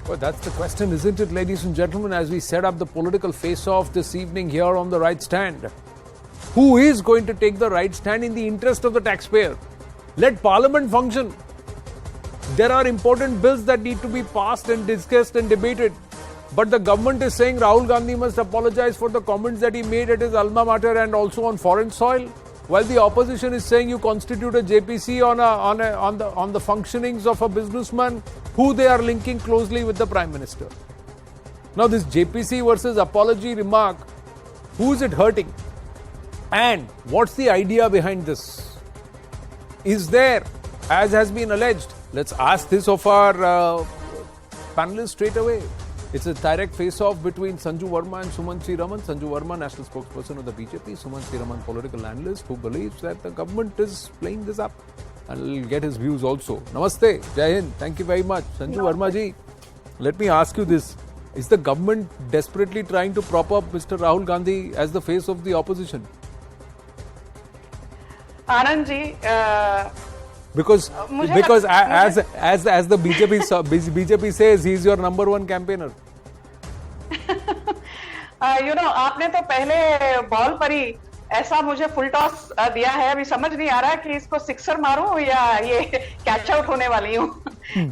Well, that's the question, isn't it, ladies and gentlemen, as we set up the political face-off this evening here on the right stand. Who is going to take the right stand in the interest of the taxpayer? Let Parliament function. There are important bills that need to be passed and discussed and debated. But the government is saying Rahul Gandhi must apologize for the comments that he made at his alma mater and also on foreign soil. While the opposition is saying you constitute a JPC on the functionings of a businessman who they are linking closely with the Prime Minister. Now this JPC versus apology remark, who is it hurting? And what's the idea behind this? Is there, as has been alleged, let's ask this of our panelists straight away. It's a direct face-off between Sanju Verma and Sumant Raman. Sanju Verma, national spokesperson of the BJP, Sumant Raman, political analyst who believes that the government is playing this up. And we'll get his views also. Namaste, Jai Hind. Thank you very much. Sanju Verma ji, let me ask you this. Is the government desperately trying to prop up Mr. Rahul Gandhi as the face of the opposition? Anand ji, Because as the BJP says, he is your number one campaigner. आपने तो पहले ball पर ही ऐसा मुझे full toss दिया है, अभी समझ नहीं आ रहा कि इसको सिक्सर मारूं या ये कैच आउट होने वाली हूं.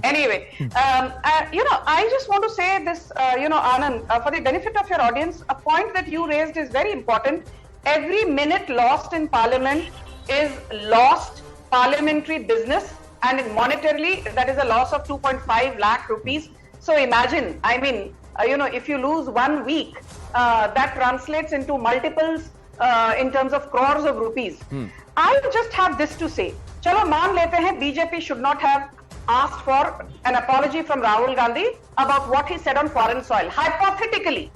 Anyway, I just want to say this, Anand, for the benefit of your audience, a point that you raised is very important. Every minute lost in Parliament is lost parliamentary business, and monetarily that is a loss of 2.5 lakh rupees. So imagine, if you lose 1 week, that translates into multiples in terms of crores of rupees. I just have this to say. Chalo maan lete hain, BJP should not have asked for an apology from Rahul Gandhi about what he said on foreign soil. Hypothetical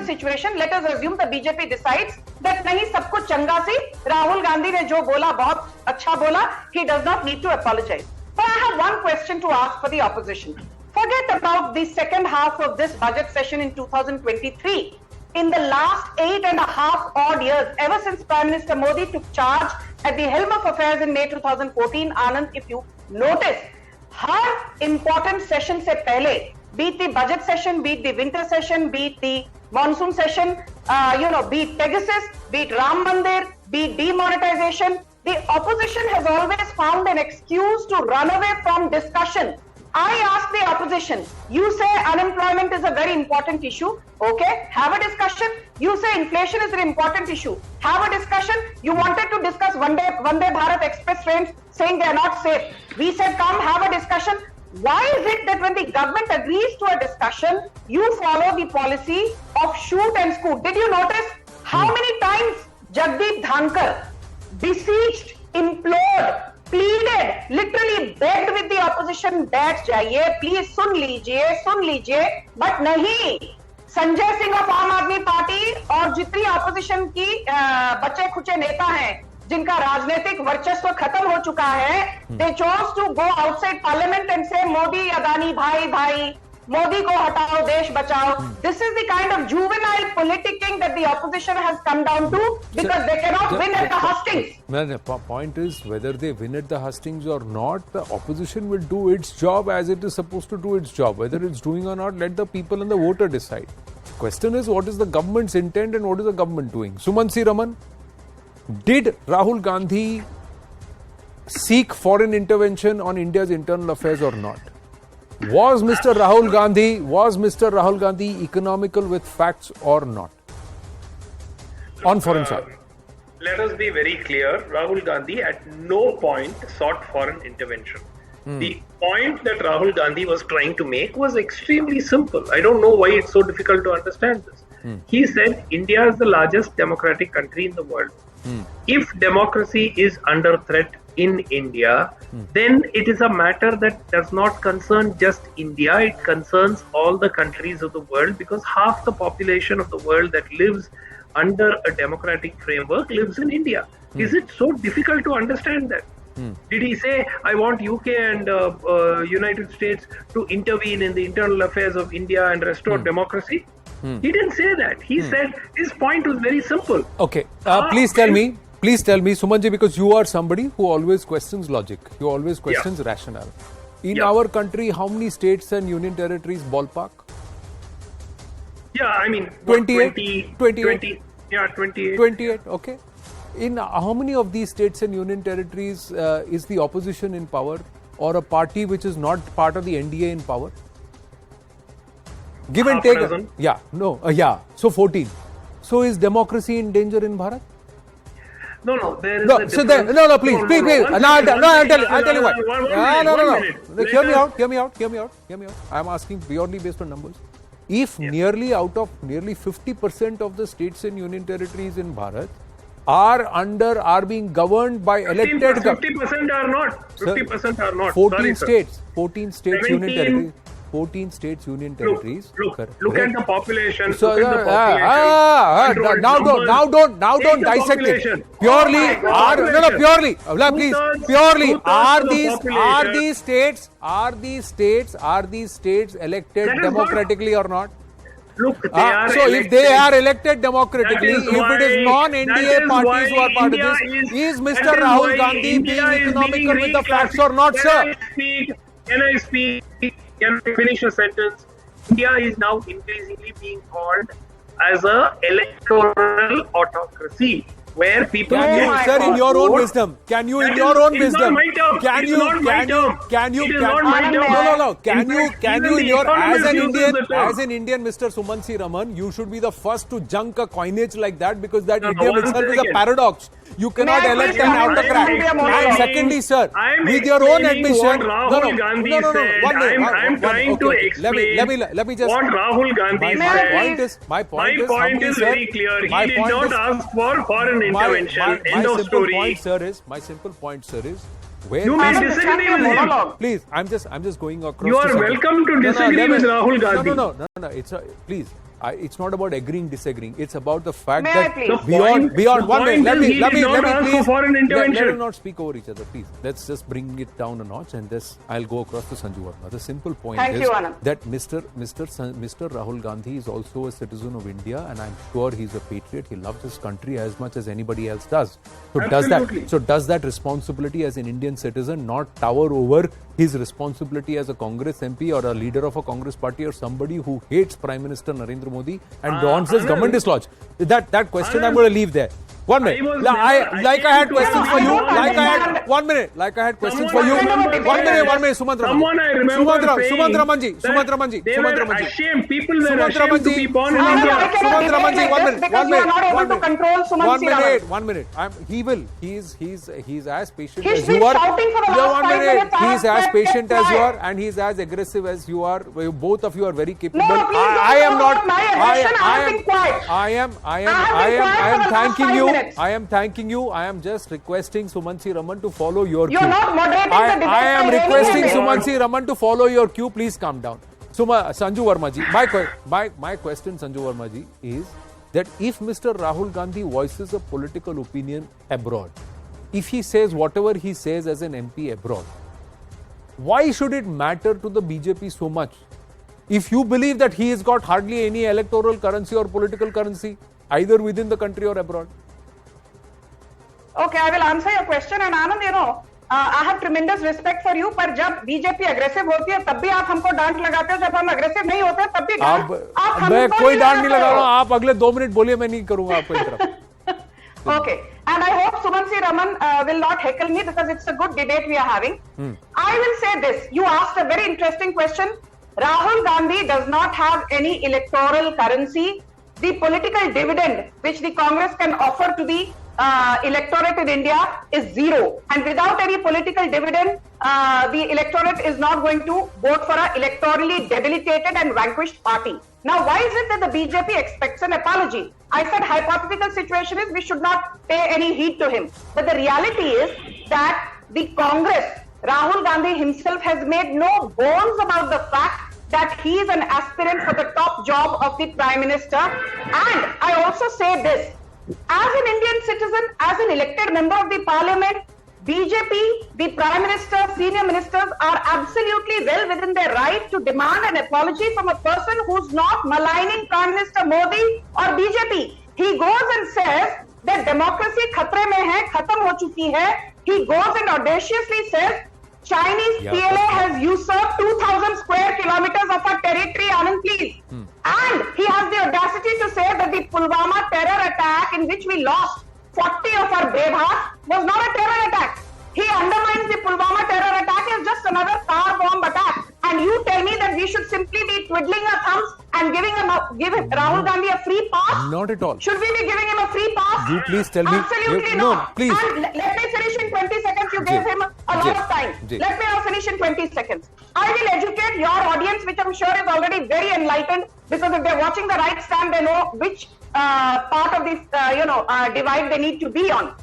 situation, let us assume the BJP decides that nahi sab kuch changa si, Rahul Gandhi ne jo bola bahut acha bola, he does not need to apologize. But I have one question to ask for the opposition. Forget about the second half of this budget session in 2023. In the last 8.5 odd years, ever since Prime Minister Modi took charge at the helm of affairs in May 2014, Anand, if you notice, har important session se pehle, be it the budget session, be it the winter session, be it the monsoon session, be it Pegasus, be it Ram Mandir, be it demonetization, the opposition has always found an excuse to run away from discussion. I ask the opposition, you say unemployment is a very important issue, okay, have a discussion. You say inflation is an important issue, have a discussion. You wanted to discuss Vande Bharat Express trains, saying they are not safe. We said come have a discussion. Why is it that when the government agrees to a discussion, you follow the policy of shoot and scoot? Did you notice how many times Jagdeep Dhankar beseeched, implored, pleaded, literally begged with the opposition, बैठ जाइए, please सुन लीजिए, but नहीं. Sanjay Singh of आम आदमी party और जितनी opposition की बच्चे खुचे नेता हैं, जिनका राजनीतिक वर्चस्व खत्म हो चुका है, they chose to go outside Parliament and say Modi, Adani, भाई, Modi को हटाओ, देश बचाओ. This is the kind of juvenile politicking that the opposition has come down to because they cannot win at the hustings. The point is, whether they win at the hustings or not, the opposition will do its job as it is supposed to do its job. Whether it's doing or not, let the people and the voter decide. The question is, what is the government's intent and what is the government doing? Sumant Raman, did Rahul Gandhi seek foreign intervention on India's internal affairs or not? Was Mr. Rahul Gandhi economical with facts or not on foreign soil? Let us be very clear. Rahul Gandhi at no point sought foreign intervention. The point that Rahul Gandhi was trying to make was extremely simple. I don't know why it's so difficult to understand this. He said India is the largest democratic country in the world. If democracy is under threat in India, then it is a matter that does not concern just India, it concerns all the countries of the world, because half the population of the world that lives under a democratic framework lives in India. Is it so difficult to understand that? Did he say, I want UK and United States to intervene in the internal affairs of India and restore democracy? He didn't say that. He said his point was very simple. Okay, please tell me, Sumanji, because you are somebody who always questions logic. You always questions rationale. In our country, how many states and union territories ballpark? Yeah, I mean, 28? 20, yeah, 28. 28, okay. In how many of these states and union territories is the opposition in power, or a party which is not part of the NDA in power? Give and Half take. a dozen. Yeah, no, yeah. So 14. So is democracy in danger in Bharat? No, there is No, a so difference. please. I'll tell you what. No. Let Hear me out. I'm asking purely based on numbers. If nearly out of nearly 50% of the states and union territories in Bharat are being governed by elected 50% are not. 50% are not. 14 Sorry, states, 14 states, 17. union territories. 14 states, union territories. Look at the population. So, look at the population. now don't Take the dissect it. population. Purely, Two-thirds are these states elected That is democratically or not? Look, they are So if they are elected democratically, That is if it is why- non-NDA that is parties who why are part of India this, is that Mr. is Rahul why Gandhi India being is economical being with the facts or not, sir? Can I speak? Can I finish a sentence? India is now increasingly being called as a electoral autocracy, where people Can you, my sir, in God. your own vote. wisdom, can you, in That your is- own it's wisdom, not my term. can It's you, not my term. can you, It is not my term. no, can In you, fact, can even you, in the your, as economist an uses Indian, the term. as an Indian, Mr. Sumansi Raman, you should be the first to junk a coinage like that, because that No, idiom one itself is a second. paradox. You cannot May I elect please an come in? autocrat. This will be a And monologue. secondly, sir, I am with your own explaining admission, what Rahul Gandhi said. I am trying to explain let me just. what Rahul Gandhi My said. point is, My point humbly, is sir, very clear. He my did point not is- ask for foreign intervention. End of story. My simple point, sir, is where You is- may disagree with him. monologue. Please, I'm just going across. You to are something. welcome to disagree let with me- Rahul Gandhi. No. It's please. It's not about agreeing, disagreeing. It's about the fact May I that please? The beyond point- one the minute. Let point is me he did not ask for please. foreign intervention. Let us not speak over each other, please. Let's just bring it down a notch, and I'll go across to Sanju Verma. The simple point Thank is you, Anand. that Mr. Rahul Gandhi is also a citizen of India, and I'm sure he's a patriot. He loves his country as much as anybody else does. So Absolutely. does that responsibility as an Indian citizen not tower over his responsibility as a Congress MP or a leader of a Congress party or somebody who hates Prime Minister Narendra Modi and wants his Anand. government dislodged? That question I'm Anand. going to leave there. 1 minute. I was I never- had I questions came for to you. know Like I had understand. 1 minute. Like I had questions for Someone you. I remember 1 minute. saying- 1 minute. Someone I remember saying Sumant Ramanji. that they were ashamed. People were ashamed to be born in Anand, India. I cannot Sumant debate Ramanji, like 1 this minute. because 1 you are minute. not able 1 to minute. control Sumansi Raman. 1 minute. He will. He's as patient He's as been you are. shouting for the Yeah, last 1 5 minute. minutes. I He's have as kept patient as you quiet. are, and he's as aggressive as you are. Both of you are very capable. No, please don't I am talk not. about my aggression. I have been quiet. I am I have been quiet for the last thanking 5 you. minutes. I am thanking you. I am just requesting Sumansi Raman to follow your You're cue. not moderating the debate I am by requesting railing your Sumansi Raman to follow your cue. Please calm down. Sanju Verma ji, my question, Sanju Verma ji, is that if Mr. Rahul Gandhi voices a political opinion abroad, if he says whatever he says as an MP abroad, why should it matter to the BJP so much? If you believe that he has got hardly any electoral currency or political currency, either within the country or abroad. Okay, I will answer your question. And Anand, I have tremendous respect for you. पर जब BJP aggressive होती है तब भी आप हमको डांट लगाते हो. जब हम अग्रेसिव नहीं होते तब भी डांट आप हमको मैं कोई डांट नहीं लगाते लगा हो. रहा हूँ. आप अगले 2 मिनट बोलिए, मैं नहीं करूंगा आपको interrupt. Okay, and I hope Sumansi Raman will not heckle me because it's a good debate we are having. I will say this. You asked a very interesting question. Rahul Gandhi does not have any electoral currency. The political dividend which the Congress can offer to the electorate in India is zero. And without any political dividend, the electorate is not going to vote for an electorally debilitated and vanquished party. Now, why is it that the BJP expects an apology? I said hypothetical situation is we should not pay any heed to him. But the reality is that the Congress, Rahul Gandhi himself has made no bones about the fact that he is an aspirant for the top job of the Prime Minister. And I also say this, as an Indian citizen, as an elected member of the Parliament, BJP, the Prime Minister, senior ministers are absolutely well within their right to demand an apology from a person who's not maligning Prime Minister Modi or BJP. He goes and says that democracy khatre mein hai, khatam ho chuki hai. He goes and audaciously says, Chinese PLA has usurped 2,000 square kilometers of our territory, Anand, please. And he has the audacity to say that the Pulwama terror attack in which we lost 40 of our brave hearts was not a terror attack. He undermines the Pulwama terror attack as just another car bomb attack. And you tell me that we should simply be twiddling our thumbs and give Rahul Gandhi a free pass? Not at all. Should we be giving him a free pass? You please tell me. Absolutely No, please. And let me finish in 20 seconds. You gave him a lot of time. Let me now finish in 20 seconds. I will educate your audience, which I'm sure is already very enlightened, because if they're watching the right stand, they know which part of this, divide they need to be on.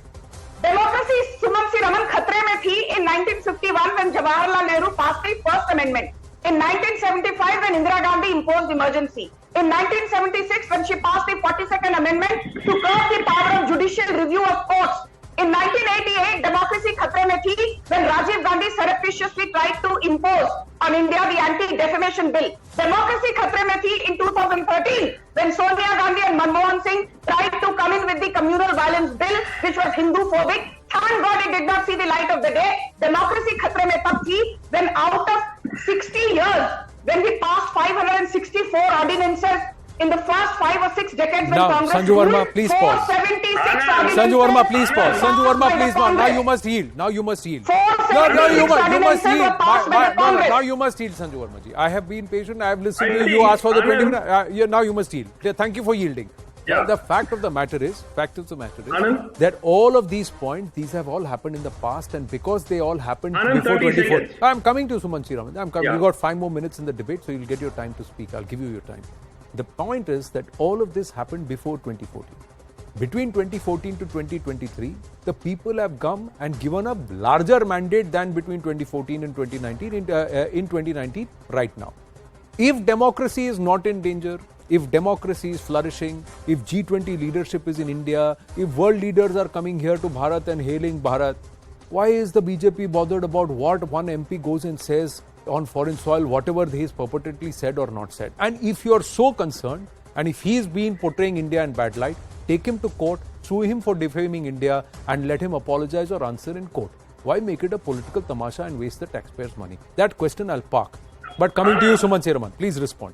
Democracy, Suman Si Raman khatre mein thi in 1951 when Jawaharlal Nehru passed the First Amendment. In 1975 when Indira Gandhi imposed emergency. In 1976 when she passed the 42nd Amendment to curb the power of judicial review of courts. In 1988, democracy khatre mein thi when Rajiv Gandhi surreptitiously tried to impose on India the Anti-Defamation Bill. Democracy khatre mein thi in 2013 when Sonia Gandhi and Manmohan Singh tried to come in with the Communal Violence Bill, which was Hindu-phobic. Thank God it did not see the light of the day. Democracy khatre mein tab thi when out of 60 years, when we passed 564 ordinances in the first 5 or 6 decades when Now, Congress Sanju Verma, ruled, please pause. 476 ordinances Sanju Verma, please pause. were Sanju Verma, passed by please the pause. Now Congress. you must yield. Now you must yield. 476 you must ordinances yield. were passed by the Congress. Now you must yield, Sanju Verma ji. I have been patient. I have listened to I you. You think, asked for the 20 Anand, minutes. Now you must yield. Thank you for yielding. Yeah. The fact of the matter is Anand, that all of these points, these have all happened in the past, and because they all happened Anand, before 30 24. seconds. I'm coming to Suman Si Raman. I'm coming. Yeah. You got 5 more minutes in the debate, so you'll get your time to speak. I'll give you your time. The point is that all of this happened before 2014. Between 2014 to 2023, the people have come and given a larger mandate than between 2014 and 2019 in 2019 right now. If democracy is not in danger, if democracy is flourishing, if G20 leadership is in India, if world leaders are coming here to Bharat and hailing Bharat, why is the BJP bothered about what one MP goes and says on foreign soil, whatever he has purportedly said or not said? And if you are so concerned, and if he is been portraying India in bad light, take him to court, sue him for defaming India, and let him apologize or answer in court. Why make it a political tamasha and waste the taxpayers' money? That question I'll park. But coming to you, Suman Si Raman, please respond.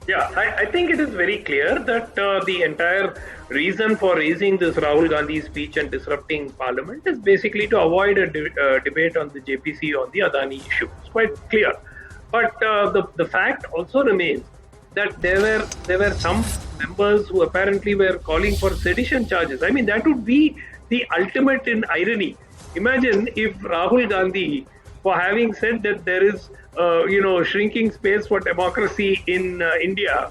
I think it is very clear that the entire reason for raising this Rahul Gandhi speech and disrupting Parliament is basically to avoid a debate on the JPC on the Adani issue. It's quite clear. But the fact also remains that there were some members who apparently were calling for sedition charges. I mean, that would be the ultimate in irony. Imagine if Rahul Gandhi, for having said that there is shrinking space for democracy in India,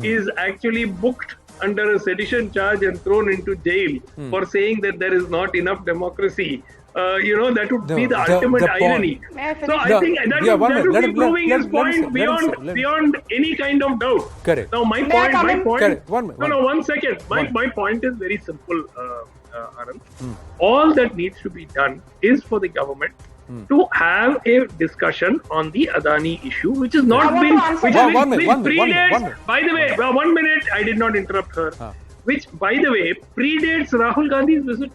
is actually booked under a sedition charge and thrown into jail for saying that there is not enough democracy. That would be the ultimate irony. So I think that would be proving his point beyond any kind of doubt. Correct. Now my point. Correct. One second. My point is very simple, Anand. All that needs to be done is for the government to have a discussion on the Adani issue, which has not been, by the way, 1 minute, I did not interrupt her, which, by the way, predates Rahul Gandhi's visit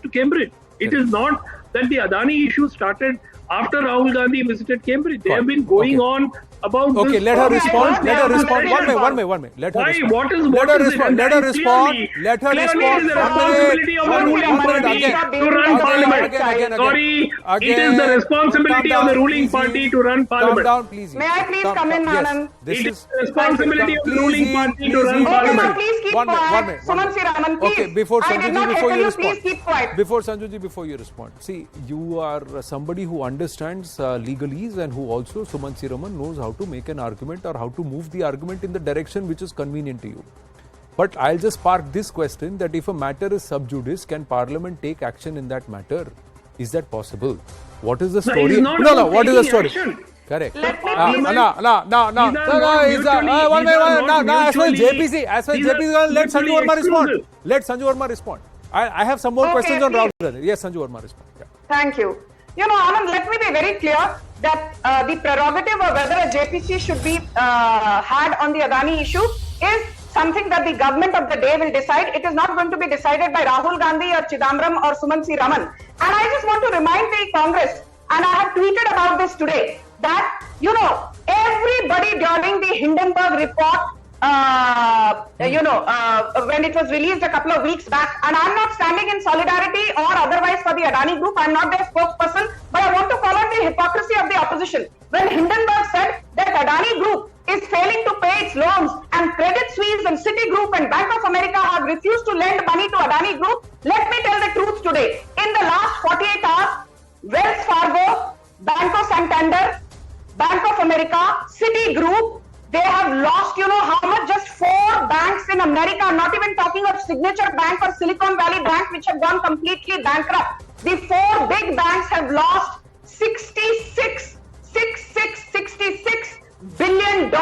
to Cambridge. It is not that the Adani issue started after Rahul Gandhi visited Cambridge. They have been going on about this. Okay, let her respond. One minute. Let her respond. What is it? Let her respond. Clearly, it is the responsibility of the ruling party to run Parliament. Sorry, it is the responsibility of the ruling party to run Parliament. Calm down, please. May I please come in, Anand? It is the responsibility of the ruling party to run Parliament. Please keep quiet. Suman Si Raman, please. Okay, before Sanju Please keep quiet. Before Sanju, before you respond. See, you are somebody who understands legalese and who also, Suman Si Raman, knows how to make an argument or how to move the argument in the direction which is convenient to you. But I'll just park this question that if a matter is sub judice, can Parliament take action in that matter? Is that possible? What is the story? No, what is the story? Action. Correct. No. As far as JPC, let Sanju Verma respond. Let Sanju Verma respond. I have some more questions on Rahul Gandhi. Yes, Sanju Verma respond. Yeah. Thank you. Anand, let me be very clear that the prerogative of whether a JPC should be had on the Adani issue is something that the government of the day will decide. It is not going to be decided by Rahul Gandhi or Chidambaram or Suman Si Raman. And I just want to remind the Congress, and I have tweeted about this today, that, you know, everybody during the Hindenburg report, when it was released a couple of weeks back, and I'm not standing in solidarity or otherwise for the Adani group, I'm not their spokesperson, but I want to call out the hypocrisy of the opposition. When Hindenburg said that Adani group is failing to pay its loans and Credit Suisse and Citigroup and Bank of America have refused to lend money to Adani group, let me tell the truth today. In the last 48 hours, Wells Fargo, Banco Santander, Bank of America, Citigroup, they have lost, you know how much? Just 4 banks in America. I'm not even talking of Signature Bank or Silicon Valley Bank, which have gone completely bankrupt. The 4 big banks have lost $66 billion.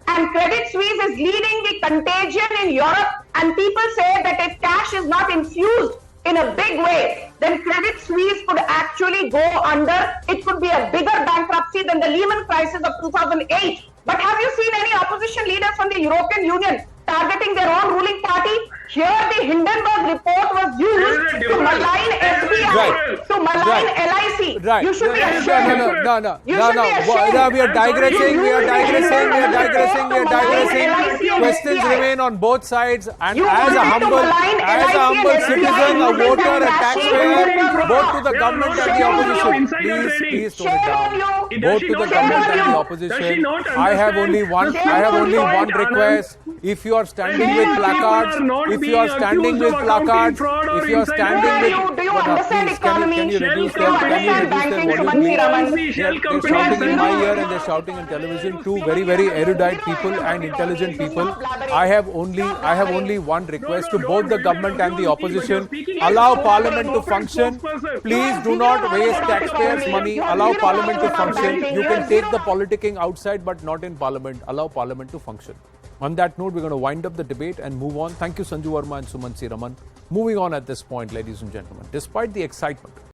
And Credit Suisse is leading the contagion in Europe. And people say that if cash is not infused in a big way, then Credit Suisse could actually go under. It could be a bigger bankruptcy than the Lehman crisis of 2008. But have you seen any opposition leaders from the European Union targeting their own ruling party? Here the Hindenburg report was used to malign SBI, to malign LIC. Right. You should be ashamed. No. You should be ashamed. We are digressing. Questions remain on both sides. And as a humble citizen, a voter, a taxpayer, both to the government and the opposition, please tone it down. Both to the government and the opposition. I have only one request. If you are standing with placards, if you are standing with placards, if you are standing with, do you understand economy? Can you reduce their volume, please? They're shouting in my ear and they're shouting on television. Two very, very erudite people and intelligent people. I have only one request to both the government and the opposition. Allow Parliament to function. Please do not waste taxpayers' money. Allow Parliament to function. You can take the politicking outside, but not in Parliament. Allow Parliament to function. On that note, we're going to wind up the debate and move on. Thank you, Sanju Verma and Suman C. Raman. Moving on at this point, ladies and gentlemen, despite the excitement